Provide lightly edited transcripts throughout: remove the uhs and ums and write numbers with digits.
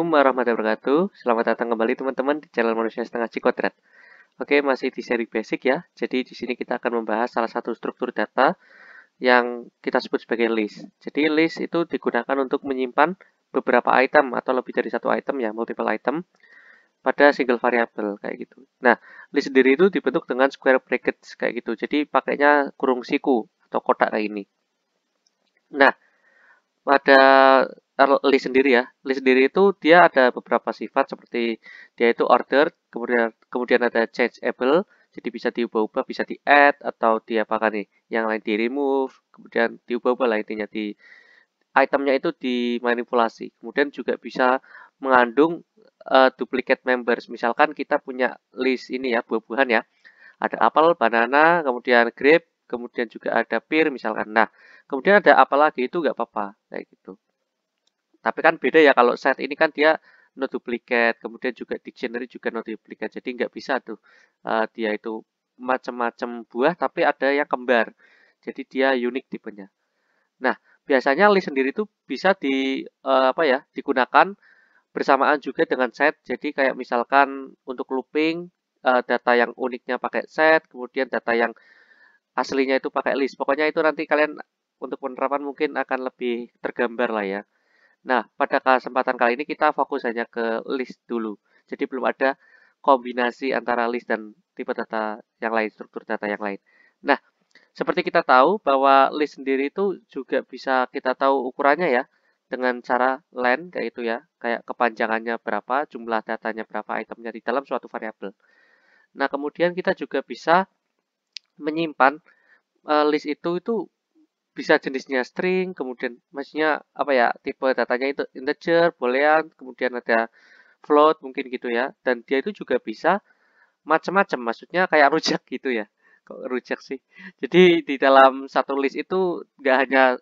warahmatullahi wabarakatuh. Selamat datang kembali teman-teman di channel Manusia Setengah Cikodrat. Oke, masih di seri basic ya. Jadi di sini kita akan membahas salah satu struktur data yang kita sebut sebagai list. Jadi list itu digunakan untuk menyimpan beberapa item atau lebih dari satu item ya, multiple item pada single variable kayak gitu. Nah, list sendiri itu dibentuk dengan square brackets kayak gitu. Jadi pakainya kurung siku atau kotak kayak ini. Nah, pada list sendiri ya. List sendiri itu dia ada beberapa sifat seperti dia itu ordered, kemudian ada changeable, jadi bisa diubah-ubah, bisa di-add atau diapakan nih, yang lain di-remove, kemudian diubah-ubah lah intinya di itemnya itu dimanipulasi. Kemudian juga bisa mengandung duplicate members. Misalkan kita punya list ini ya, buah-buahan ya. Ada apel, banana, kemudian grape, kemudian juga ada pear misalkan. Nah, kemudian ada apa lagi itu nggak apa-apa kayak gitu. Tapi kan beda ya kalau set ini kan dia no duplicate, kemudian juga dictionary juga no duplicate. Jadi nggak bisa tuh dia itu macam-macam buah tapi ada yang kembar. Jadi dia unik tipenya. Nah, biasanya list sendiri tuh bisa apa ya, digunakan bersamaan juga dengan set. Jadi kayak misalkan untuk looping data yang uniknya pakai set, kemudian data yang aslinya itu pakai list. Pokoknya itu nanti kalian untuk penerapan mungkin akan lebih tergambar lah ya. Nah, pada kesempatan kali ini kita fokus hanya ke list dulu. Jadi belum ada kombinasi antara list dan tipe data yang lain, struktur data yang lain. Nah, seperti kita tahu bahwa list sendiri itu juga bisa kita tahu ukurannya ya, dengan cara len kayak itu ya, kayak kepanjangannya berapa, jumlah datanya berapa, itemnya di dalam suatu variabel. Nah, kemudian kita juga bisa menyimpan list itu bisa jenisnya string, kemudian maksudnya apa ya, tipe datanya itu integer, boolean, kemudian ada float mungkin gitu ya. Dan dia itu juga bisa macam-macam, maksudnya kayak rujak gitu ya. Kok rujak sih? Jadi di dalam satu list itu nggak hanya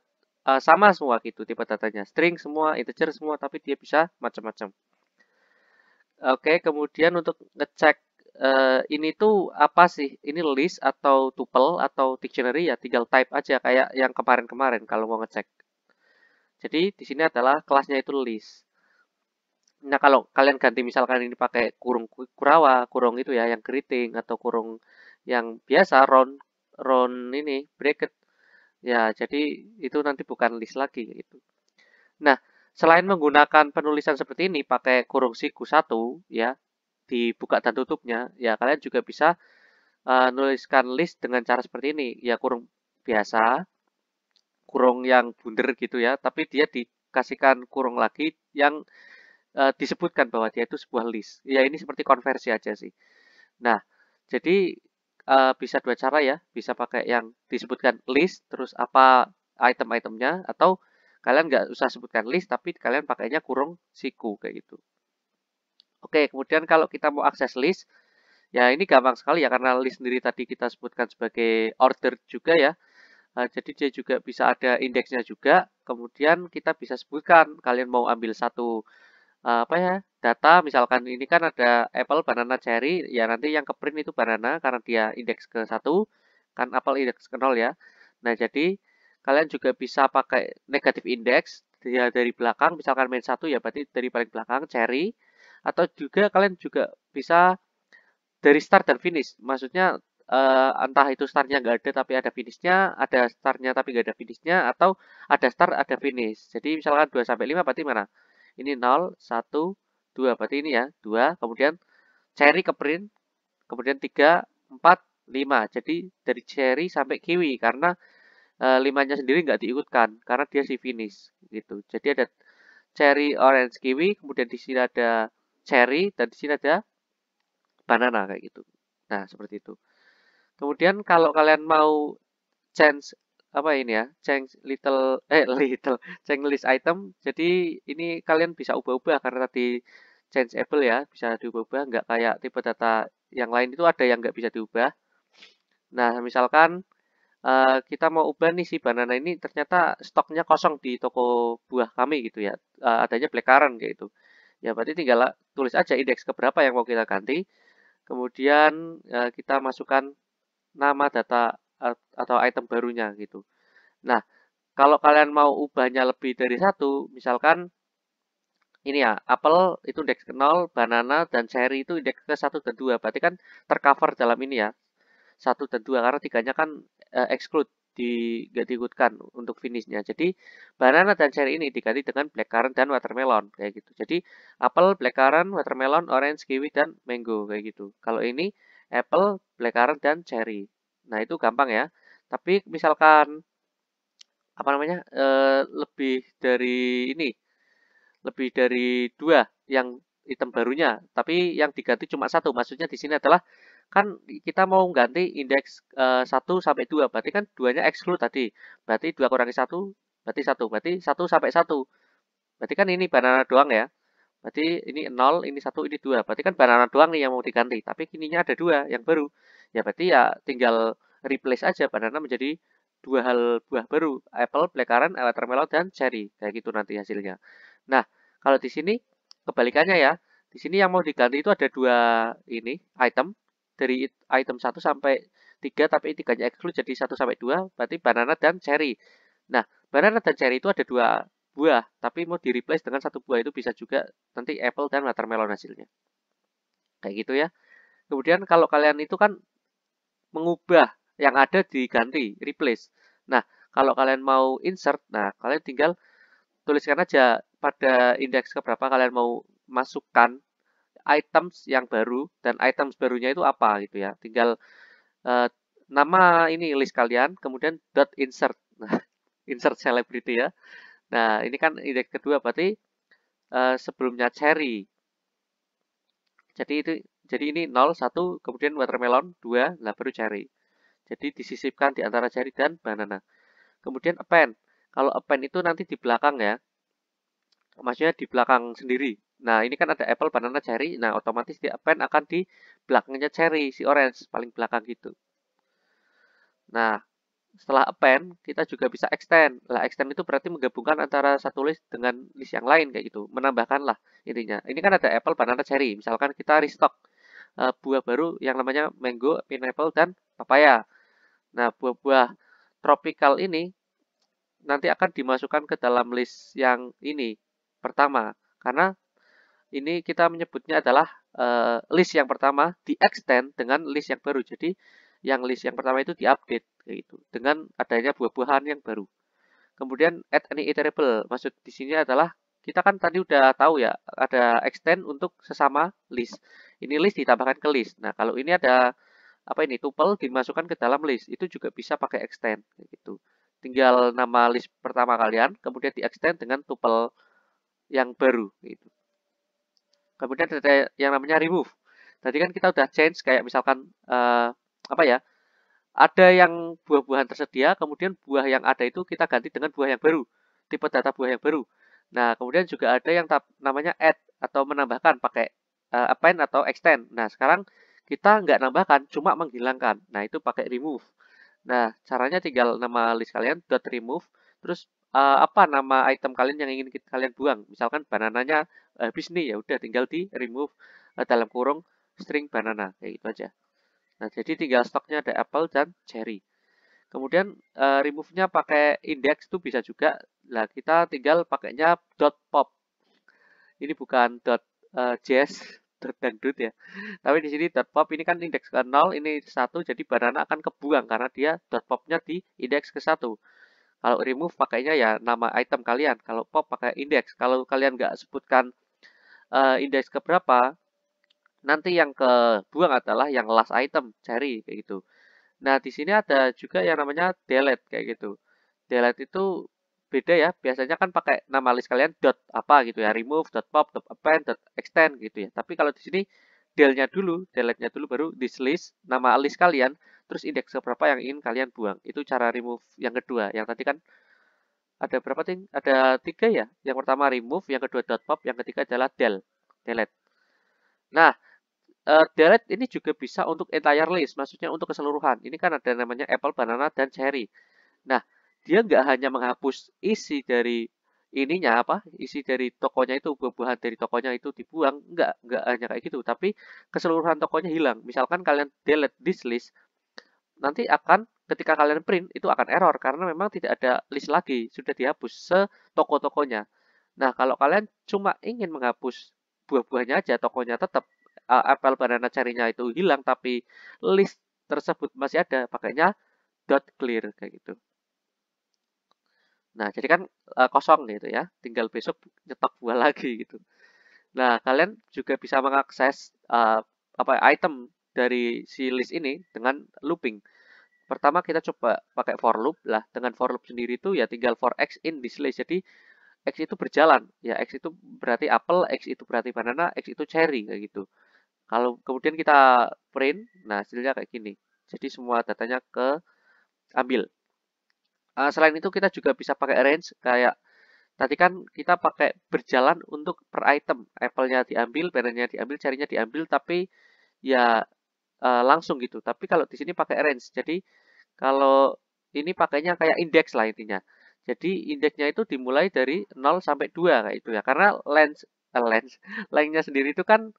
sama semua gitu tipe datanya, string semua, integer semua, tapi dia bisa macam-macam. Oke, kemudian untuk ngecek ini tuh apa sih? Ini list atau tuple atau dictionary ya, tinggal type aja kayak yang kemarin-kemarin kalau mau ngecek. Jadi di sini adalah kelasnya itu list. Nah, kalau kalian ganti misalkan ini pakai kurung kurawa, kurung itu ya yang keriting atau kurung yang biasa round round ini bracket ya, jadi itu nanti bukan list lagi gitu. Nah, selain menggunakan penulisan seperti ini pakai kurung siku satu ya, dibuka dan tutupnya, ya kalian juga bisa nuliskan list dengan cara seperti ini. Ya kurung biasa, kurung yang bundar gitu ya, tapi dia dikasihkan kurung lagi yang disebutkan bahwa dia itu sebuah list. Ya ini seperti konversi aja sih. Nah, jadi bisa dua cara ya, bisa pakai yang disebutkan list, terus apa item-itemnya, atau kalian nggak usah sebutkan list, tapi kalian pakainya kurung siku kayak gitu. Oke, kemudian kalau kita mau akses list, ya ini gampang sekali ya karena list sendiri tadi kita sebutkan sebagai order juga ya. Jadi dia juga bisa ada indeksnya juga. Kemudian kita bisa sebutkan kalian mau ambil satu apa ya data. Misalkan ini kan ada apple, banana, cherry. Ya nanti yang ke print itu banana karena dia indeks ke satu, kan apple indeks ke 0 ya. Nah jadi kalian juga bisa pakai negatif indeks dia dari belakang. Misalkan main satu ya berarti dari paling belakang cherry. Atau juga kalian juga bisa dari start dan finish. Maksudnya entah itu startnya nggak ada tapi ada finishnya, ada startnya tapi nggak ada finishnya, atau ada start ada finish. Jadi misalkan 2 sampai 5 berarti mana? Ini 0, 1, 2 berarti ini ya, 2, kemudian cherry ke print, kemudian 3, 4, 5. Jadi dari cherry sampai kiwi karena 5-nya sendiri nggak diikutkan karena dia si finish gitu. Jadi ada cherry, orange, kiwi, kemudian di sini ada cherry dan di sini ada banana kayak gitu. Nah, seperti itu. Kemudian kalau kalian mau change apa ini ya, change little little change list item. Jadi ini kalian bisa ubah-ubah karena tadi changeable ya, bisa diubah-ubah nggak kayak tipe data yang lain itu ada yang nggak bisa diubah. Nah, misalkan kita mau ubah nih si banana ini ternyata stoknya kosong di toko buah kami gitu ya, adanya blackcurrant kayak gitu. Ya berarti tinggal tulis aja indeks keberapa yang mau kita ganti. Kemudian kita masukkan nama data atau item barunya gitu. Nah, kalau kalian mau ubahnya lebih dari satu, misalkan ini ya, apel itu indeks ke 0, banana dan cherry itu indeks ke 1 dan 2. Berarti kan tercover dalam ini ya, 1 dan 2 karena tiganya kan exclude nggak diikutkan untuk finishnya. Jadi banana dan cherry ini diganti dengan blackcurrant dan watermelon kayak gitu. Jadi apel, blackcurrant, watermelon, orange, kiwi dan mango kayak gitu. Kalau ini apple, blackcurrant dan cherry. Nah, itu gampang ya. Tapi misalkan apa namanya? Lebih dari ini, lebih dari 2 yang item barunya, tapi yang diganti cuma satu. Maksudnya di sini adalah kan kita mau ganti indeks 1 sampai 2, berarti kan duanya exclude tadi. Berarti 2 kurangi 1, berarti 1. Berarti 1 sampai 1. Berarti kan ini banana doang ya. Berarti ini 0, ini 1, ini 2. Berarti kan banana doang nih yang mau diganti. Tapi kininya ada 2 yang baru. Ya berarti ya tinggal replace aja banana menjadi dua hal buah baru. Apple, blackcurrant, watermelon, dan cherry. Kayak gitu nanti hasilnya. Nah, kalau di sini kebalikannya ya. Di sini yang mau diganti itu ada 2 ini item. Dari item 1 sampai 3, tapi tiganya exclude jadi 1 sampai 2. Berarti banana dan cherry. Nah, banana dan cherry itu ada 2 buah, tapi mau di replace dengan satu buah itu bisa juga nanti apple dan watermelon hasilnya. Kayak gitu ya. Kemudian kalau kalian itu kan mengubah yang ada diganti, replace. Nah, kalau kalian mau insert, nah kalian tinggal tuliskan aja pada indeks keberapa kalian mau masukkan items yang baru dan items barunya itu apa gitu ya. Tinggal eh, nama ini list kalian, kemudian dot insert. Nah, insert celebrity ya. Nah, ini kan indeks kedua berarti sebelumnya cherry. Jadi ini 0, 1, kemudian watermelon 2, lah baru cherry. Jadi disisipkan di antara cherry dan banana. Kemudian append. Kalau append itu nanti di belakang ya. Maksudnya di belakang sendiri. Nah, ini kan ada apple, banana, cherry. Nah, otomatis di append akan di belakangnya cherry, si orange, paling belakang gitu. Nah, setelah append, kita juga bisa extend. Lah, extend itu berarti menggabungkan antara satu list dengan list yang lain kayak gitu. Menambahkan lah intinya. Ini kan ada apple, banana, cherry. Misalkan kita restock buah baru yang namanya mango, pineapple, dan papaya. Nah, buah-buah tropical ini nanti akan dimasukkan ke dalam list yang ini pertama. Karena ini kita menyebutnya adalah list yang pertama di-extend dengan list yang baru. Jadi, yang list yang pertama itu diupdate gitu dengan adanya buah-buahan yang baru. Kemudian add any iterable. Maksud di sini adalah kita kan tadi udah tahu ya ada extend untuk sesama list. Ini list ditambahkan ke list. Nah, kalau ini ada apa ini tuple dimasukkan ke dalam list, itu juga bisa pakai extend gitu. Tinggal nama list pertama kalian, kemudian di-extend dengan tuple yang baru gitu. Kemudian ada yang namanya remove. Tadi kan kita udah change kayak misalkan apa ya? Ada yang buah-buahan tersedia, kemudian buah yang ada itu kita ganti dengan buah yang baru, tipe data buah yang baru. Nah, kemudian juga ada yang namanya add atau menambahkan pakai append atau extend. Nah, sekarang kita nggak nambahkan, cuma menghilangkan. Nah, itu pakai remove. Nah, caranya tinggal nama list kalian dot remove, terus apa nama item kalian yang ingin kalian buang. Misalkan banananya habis nih, ya udah tinggal di remove dalam kurung string banana kayak gitu aja. Nah, jadi tinggal stoknya ada apple dan cherry. Kemudian remove-nya pakai index itu bisa juga. Lah, kita tinggal pakainya dot pop. Ini bukan dot jazz, dot dangdut ya. Tapi di sini dot pop ini kan indeks ke 0, ini 1, jadi banana akan kebuang karena dia dot popnya di indeks ke 1. Kalau remove pakainya ya nama item kalian. Kalau pop pakai indeks. Kalau kalian nggak sebutkan indeks ke berapa, nanti yang kebuang adalah yang last item, cari kayak gitu. Nah, di sini ada juga yang namanya delete kayak gitu. Delete itu beda ya. Biasanya kan pakai nama list kalian dot apa gitu ya, remove, dot pop, dot append, dot extend gitu ya. Tapi kalau di sini delnya dulu, delete-nya dulu baru this list, nama list kalian, terus indeks berapa yang ingin kalian buang. Itu cara remove yang kedua. Yang tadi kan ada berapa ting? Ada 3 ya. Yang pertama remove, yang kedua dot pop, yang ketiga adalah delete. Nah, delete ini juga bisa untuk entire list, maksudnya untuk keseluruhan. Ini kan ada namanya apple, banana, dan cherry. Nah, dia nggak hanya menghapus isi dari ininya apa, isi dari tokonya itu, buah-buahan dari tokonya itu dibuang, nggak hanya kayak gitu, tapi keseluruhan tokonya hilang. Misalkan kalian delete this list, nanti akan ketika kalian print itu akan error karena memang tidak ada list lagi, sudah dihapus setoko-tokonya. Nah, kalau kalian cuma ingin menghapus buah-buahnya aja, tokonya tetap, apel, banana, cherry-nya itu hilang, tapi list tersebut masih ada, pakainya dot clear kayak gitu. Nah, jadi kan kosong gitu ya, tinggal besok nyetok buah lagi gitu. Nah, kalian juga bisa mengakses apa item dari si list ini dengan looping. Pertama kita coba pakai for loop lah. Dengan for loop sendiri itu ya tinggal for x in this list. Jadi x itu berjalan. Ya x itu berarti apple, x itu berarti banana, x itu cherry kayak gitu. Kalau kemudian kita print, nah hasilnya kayak gini. Jadi semua datanya ke ambil. Selain itu kita juga bisa pakai arrange kayak tadi kan kita pakai berjalan untuk per item. Apple-nya diambil, banana-nya diambil, cherry-nya diambil, tapi ya langsung gitu. Tapi kalau di sini pakai range. Jadi kalau ini pakainya kayak indeks lah intinya. Jadi indeksnya itu dimulai dari 0 sampai 2 kayak itu ya. Karena length-nya sendiri itu kan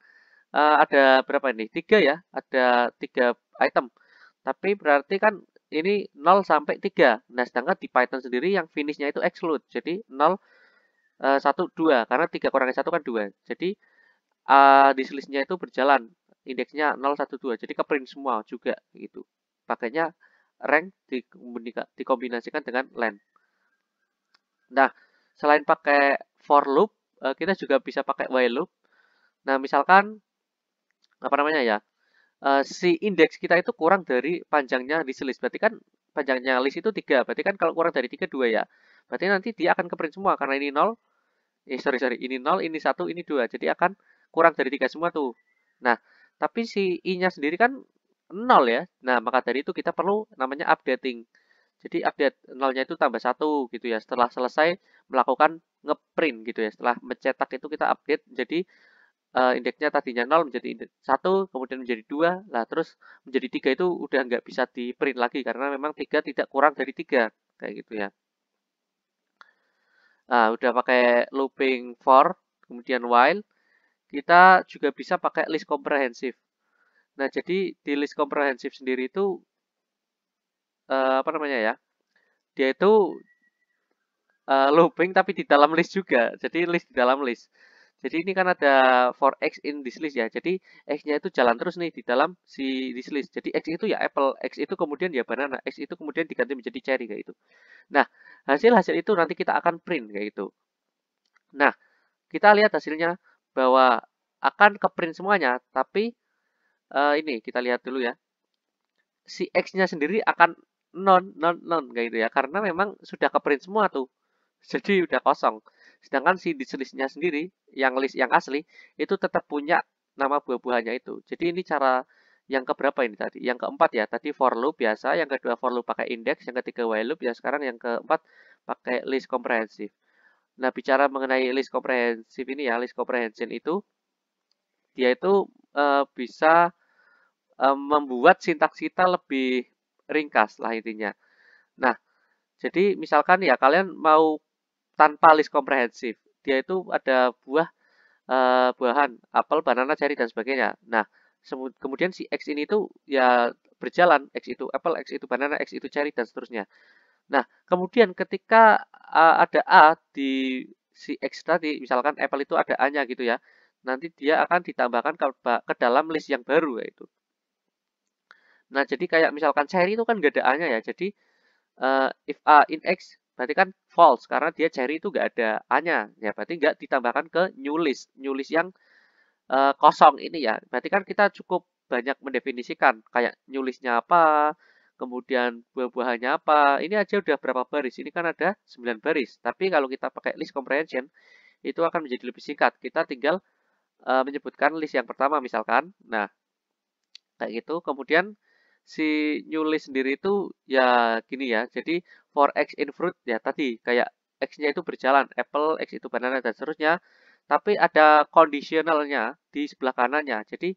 ada berapa ini? 3 ya. Ada 3 item. Tapi berarti kan ini 0 sampai 3. Nah, sedangkan di Python sendiri yang finishnya itu exclude. Jadi 0, 1, 2. Karena 3 kurangi 1 kan 2. Jadi di listnya itu berjalan. Indeksnya 0, 1, 2. Jadi ke print semua juga gitu. Pakainya rank dikombinasikan dengan len. Nah, selain pakai for loop, kita juga bisa pakai while loop. Nah, misalkan apa namanya ya? Si indeks kita itu kurang dari panjangnya list list. Berarti kan panjangnya list itu 3. Berarti kan kalau kurang dari 3 2 ya. Berarti nanti dia akan ke print semua karena ini 0. Sorry, ini 0, ini 1, ini 2. Jadi akan kurang dari 3 semua tuh. Nah, tapi si i-nya sendiri kan 0 ya. Nah, maka dari itu kita perlu namanya updating. Jadi update 0-nya itu tambah 1 gitu ya. Setelah selesai melakukan ngeprint gitu ya. Setelah mencetak itu kita update. Jadi indeksnya tadinya 0 menjadi 1, kemudian menjadi 2. Lah terus menjadi 3 itu udah nggak bisa di print lagi karena memang 3 tidak kurang dari 3. Kayak gitu ya. Nah, udah pakai looping for, kemudian while, kita juga bisa pakai list komprehensif. Nah, jadi di list komprehensif sendiri itu apa namanya ya? Dia itu looping tapi di dalam list juga. Jadi list di dalam list. Jadi ini kan ada for x in this list ya. Jadi x-nya itu jalan terus nih di dalam si this list. Jadi x itu ya apple, x itu kemudian ya banana, x itu kemudian diganti menjadi cherry kayak gitu. Nah, hasil-hasil itu nanti kita akan print kayak gitu. Nah, kita lihat hasilnya bahwa akan ke print semuanya, tapi ini kita lihat dulu ya. Si X-nya sendiri akan non kayak gitu ya. Karena memang sudah ke print semua tuh. Jadi udah kosong. Sedangkan si list-nya sendiri, yang list yang asli, itu tetap punya nama buah-buahannya itu. Jadi ini cara yang keberapa ini tadi? Yang keempat ya, tadi for loop biasa, yang kedua for loop pakai index, yang ketiga while loop, ya sekarang yang keempat pakai list komprehensif. Nah, bicara mengenai list komprehensif ini ya, list comprehension itu, dia itu bisa membuat sintaks kita lebih ringkas lah intinya. Nah, jadi misalkan ya kalian mau tanpa list komprehensif, dia itu ada buahan, apel, banana, cherry dan sebagainya. Nah, kemudian si X ini tuh ya berjalan, X itu apple, X itu banana, X itu cherry dan seterusnya. Nah, kemudian ketika ada A di si X tadi, misalkan apple itu ada A-nya gitu ya, nanti dia akan ditambahkan ke dalam list yang baru yaitu. Nah, jadi kayak misalkan cherry itu kan gak ada A-nya ya. Jadi if A in X berarti kan false karena dia cherry itu gak ada A-nya. Ya, berarti nggak ditambahkan ke new list. New list yang kosong ini ya. Berarti kan kita cukup banyak mendefinisikan kayak new list-nya apa, kemudian buah-buahannya apa. Ini aja udah berapa baris? Ini kan ada 9 baris. Tapi kalau kita pakai list comprehension itu akan menjadi lebih singkat. Kita tinggal menyebutkan list yang pertama misalkan. Nah, kayak gitu. Kemudian si new list sendiri itu ya gini ya. Jadi for x in fruit ya tadi kayak x-nya itu berjalan, apple, x itu banana dan seterusnya. Tapi ada conditionalnya di sebelah kanannya. Jadi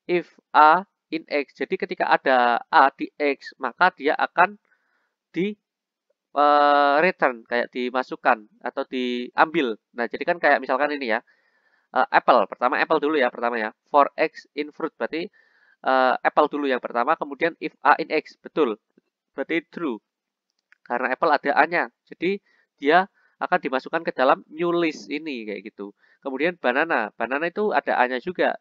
if a in x. Jadi ketika ada a di x, maka dia akan di return kayak dimasukkan atau diambil. Nah, jadi kan kayak misalkan ini ya. Apple, pertama apple dulu ya pertama ya. For x in fruit berarti apple dulu yang pertama, kemudian if a in x, betul. Berarti true. Karena apple ada a-nya. Jadi dia akan dimasukkan ke dalam new list ini kayak gitu. Kemudian banana, banana itu ada A-nya juga.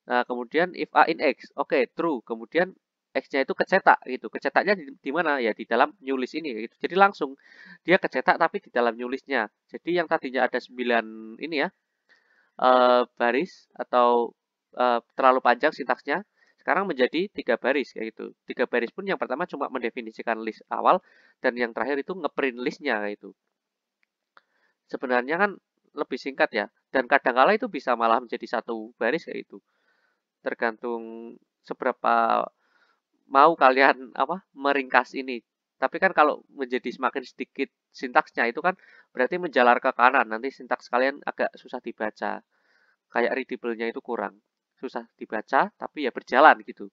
Nah, kemudian if A in X, oke, true. Kemudian X-nya itu kecetak gitu. Kecetaknya di mana? Ya di dalam new list ini gitu. Jadi langsung dia kecetak tapi di dalam new list-nya. Jadi yang tadinya ada 9 ini ya, baris atau terlalu panjang sintaksnya, sekarang menjadi 3 baris kayak gitu. 3 baris pun yang pertama cuma mendefinisikan list awal dan yang terakhir itu ngeprint listnya kayak gitu. Sebenarnya kan lebih singkat ya, dan kadangkala itu bisa malah menjadi 1 baris kayak gitu. Tergantung seberapa mau kalian apa meringkas ini. Tapi kan kalau menjadi semakin sedikit sintaksnya itu kan berarti menjalar ke kanan. Nanti sintaks kalian agak susah dibaca. Kayak readable-nya itu kurang. Susah dibaca tapi ya berjalan gitu.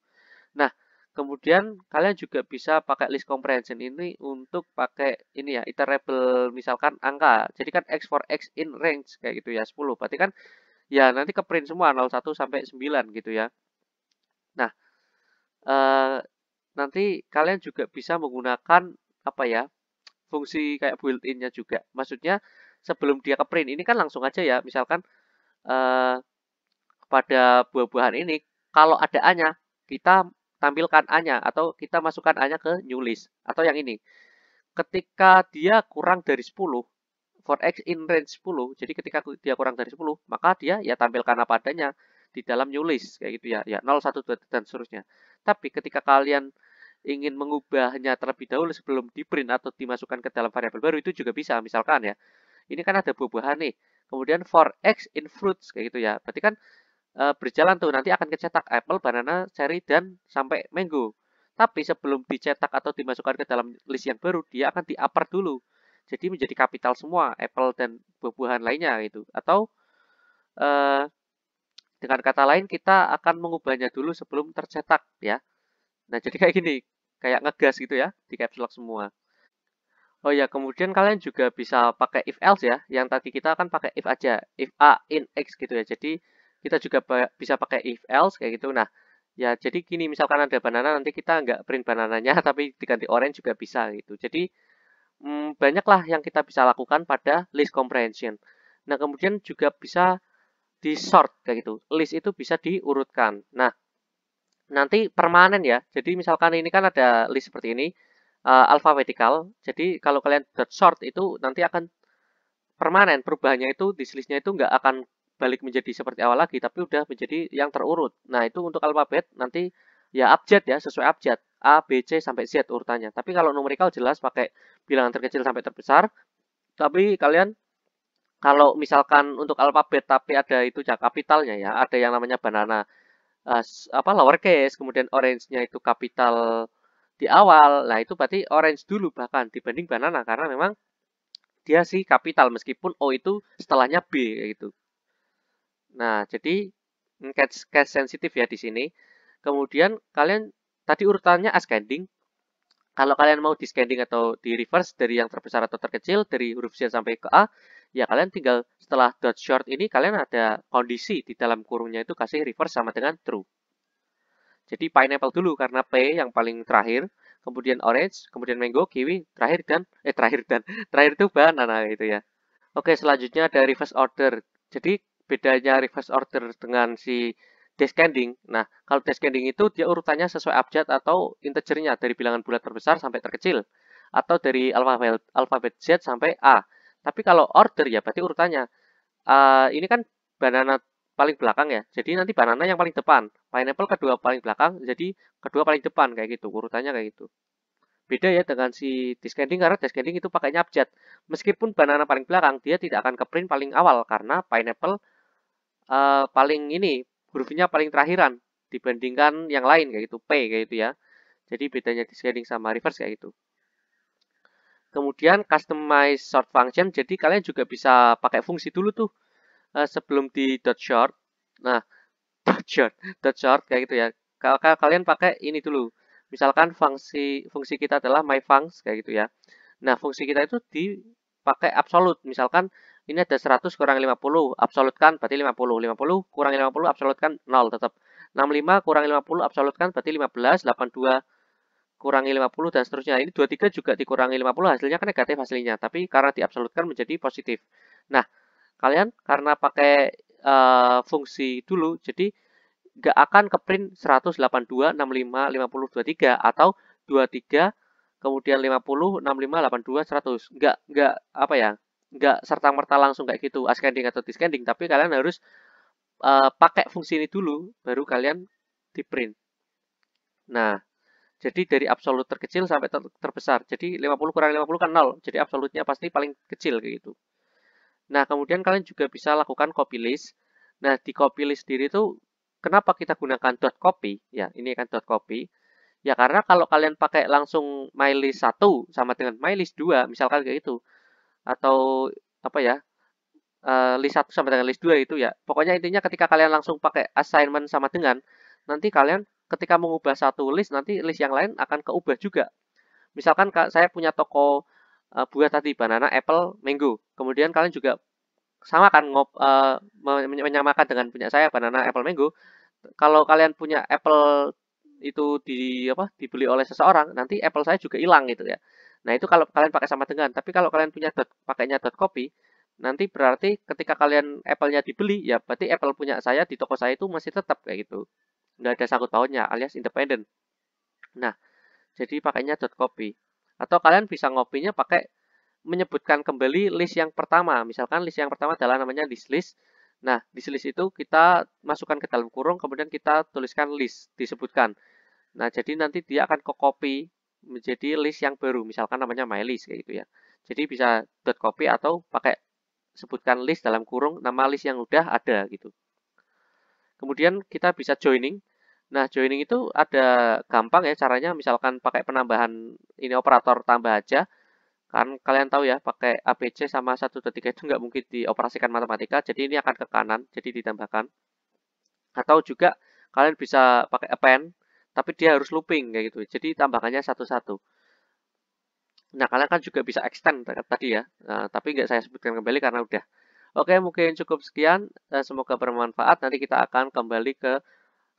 Nah, kemudian kalian juga bisa pakai list comprehension ini untuk pakai ini ya, iterable misalkan angka. Jadi kan X for X in range kayak gitu ya, 10. Berarti kan ya nanti ke print semua 01 sampai 9 gitu ya. Nah, eh, nanti kalian juga bisa menggunakan apa ya, fungsi kayak built-in-nya juga. Maksudnya sebelum dia ke print ini kan langsung aja ya, misalkan eh, pada buah-buahan ini kalau ada A-nya, kita tampilkan A-nya atau kita masukkan A-nya ke new list atau yang ini. Ketika dia kurang dari 10, for X in range 10, jadi ketika dia kurang dari 10, maka dia ya tampilkan apa adanya di dalam new list kayak gitu ya. Ya 0, 1, 2 dan seterusnya. Tapi ketika kalian ingin mengubahnya terlebih dahulu sebelum di print atau dimasukkan ke dalam variabel baru itu juga bisa. Misalkan ya, ini kan ada buah-buahan nih. Kemudian for X in fruits kayak gitu ya. Berarti kan berjalan tuh nanti akan kecetak apple, banana, cherry dan sampai mango. Tapi sebelum dicetak atau dimasukkan ke dalam list yang baru, dia akan di-upper dulu. Jadi menjadi kapital semua apple dan buah-buahan lainnya gitu. Atau eh, dengan kata lain kita akan mengubahnya dulu sebelum tercetak ya. Nah, jadi kayak gini, kayak ngegas gitu ya, di caps lock semua. Oh ya, kemudian kalian juga bisa pakai if else ya. Yang tadi kita akan pakai if aja, if A in X gitu ya. Jadi kita juga bisa pakai if else kayak gitu. Nah, ya jadi gini, misalkan ada banana nanti kita nggak print banananya tapi diganti orange juga bisa gitu. Jadi banyaklah yang kita bisa lakukan pada list comprehension. Nah, kemudian juga bisa di sort kayak gitu. List itu bisa diurutkan. Nah, nanti permanen ya. Jadi misalkan ini kan ada list seperti ini, alphabetical. Jadi kalau kalian dot sort itu nanti akan permanen. Perubahannya itu di listnya itu nggak akan balik menjadi seperti awal lagi, tapi udah menjadi yang terurut. Nah, itu untuk alfabet nanti ya abjad ya, sesuai abjad. A, B, C, sampai Z urutannya. Tapi kalau numerical jelas pakai bilangan terkecil sampai terbesar. Tapi kalian kalau misalkan untuk alfabet tapi ada itu ya kapitalnya ya, ada yang namanya banana apa lowercase, kemudian orange-nya itu kapital di awal. Nah, itu berarti orange dulu bahkan dibanding banana karena memang dia sih kapital meskipun O itu setelahnya B kayak gitu. Nah, jadi case sensitif ya di sini. Kemudian kalian tadi urutannya ascending. Kalau kalian mau di-scanning atau di-reverse dari yang terbesar atau terkecil, dari huruf Z sampai ke A, ya kalian tinggal setelah dot short ini kalian ada kondisi di dalam kurungnya itu kasih reverse sama dengan true. Jadi pineapple dulu karena P yang paling terakhir, kemudian orange, kemudian mango, kiwi, terakhir itu banana gitu ya. Oke, selanjutnya ada reverse order. Jadi bedanya reverse order dengan si descending. Nah, kalau descending itu dia urutannya sesuai abjad atau integernya dari bilangan bulat terbesar sampai terkecil atau dari alfabet Z sampai A. Tapi kalau order ya berarti urutannya. Ini kan banana paling belakang ya. Jadi nanti banana yang paling depan, pineapple kedua paling belakang, jadi kedua paling depan kayak gitu. Urutannya kayak gitu. Beda ya dengan si descending karena descending itu pakainya abjad. Meskipun banana paling belakang, dia tidak akan ke print paling awal karena pineapple paling ini hurufnya paling terakhiran dibandingkan yang lain kayak gitu, P kayak gitu ya. Jadi bedanya descending sama reverse kayak gitu. Kemudian customize sort function, jadi kalian juga bisa pakai fungsi dulu tuh sebelum di dot short. Nah, dot short, dot short kayak gitu ya. Kalau kalian pakai ini dulu. Misalkan fungsi kita adalah myfuncs kayak gitu ya. Nah, fungsi kita itu dipakai absolut. Misalkan ini ada 100 kurang 50, absolutkan berarti 50. 50 kurang 50, absolutkan 0 tetap. 65 kurang 50, absolutkan berarti 15. 82 kurangi 50 dan seterusnya. Ini 23 juga dikurangi 50 hasilnya kan negatif hasilnya, tapi karena diabsolutkan menjadi positif. Nah, kalian karena pakai fungsi dulu, jadi nggak akan ke print 182, 65, 50, 23 atau 23 kemudian 50, 65, 82, 100. Nggak apa ya? Nggak serta-merta langsung kayak gitu, ascending atau descending, tapi kalian harus pakai fungsi ini dulu baru kalian di print. Nah, jadi dari absolut terkecil sampai terbesar. Jadi 50 kurang 50 kan 0. Jadi absolutnya pasti paling kecil kayak gitu. Nah, kemudian kalian juga bisa lakukan copy list. Nah, di copy list sendiri itu kenapa kita gunakan dot copy? Ya, ini kan dot copy. Ya, karena kalau kalian pakai langsung mylist 1 sama dengan mylist 2, misalkan kayak gitu. Atau apa ya? List 1 sama dengan list 2 itu ya. Pokoknya intinya ketika kalian langsung pakai assignment sama dengan, nanti kalian ketika mengubah satu list, nanti list yang lain akan keubah juga. Misalkan saya punya toko buah tadi, banana, apple, mango. Kemudian kalian juga sama kan menyamakan dengan punya saya, banana, apple, mango. Kalau kalian punya apple itu dibeli oleh seseorang, nanti apple saya juga hilang gitu ya. Nah, itu kalau kalian pakai sama dengan. Tapi kalau kalian punya pakainya dot copy, nanti berarti ketika kalian apple-nya dibeli, ya berarti apple punya saya di toko saya itu masih tetap kayak gitu. Nggak ada sangkut pautnya alias independen. Nah, jadi pakainya dot copy. Atau kalian bisa ngopinya pakai menyebutkan kembali list yang pertama. Misalkan list yang pertama adalah namanya list. Nah, list itu kita masukkan ke dalam kurung, kemudian kita tuliskan list, disebutkan. Nah, jadi nanti dia akan ke-copy menjadi list yang baru. Misalkan namanya my list kayak gitu ya. Jadi bisa dot copy atau pakai sebutkan list dalam kurung nama list yang udah ada gitu. Kemudian kita bisa joining. Nah, joining itu ada gampang ya caranya, misalkan pakai penambahan ini operator tambah aja. Kan kalian tahu ya, pakai ABC sama 1, 2, 3 itu nggak mungkin dioperasikan matematika, jadi ini akan ke kanan, jadi ditambahkan. Atau juga kalian bisa pakai append, tapi dia harus looping kayak gitu. Jadi tambahkannya satu-satu. Nah, kalian kan juga bisa extend tadi ya, tapi nggak saya sebutkan kembali karena udah. Oke, mungkin cukup sekian. Semoga bermanfaat. Nanti kita akan kembali ke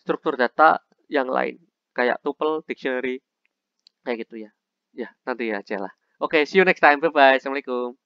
struktur data yang lain, kayak tuple, dictionary, kayak gitu ya. Ya, nanti aja lah. Oke, see you next time. Bye-bye. Assalamualaikum.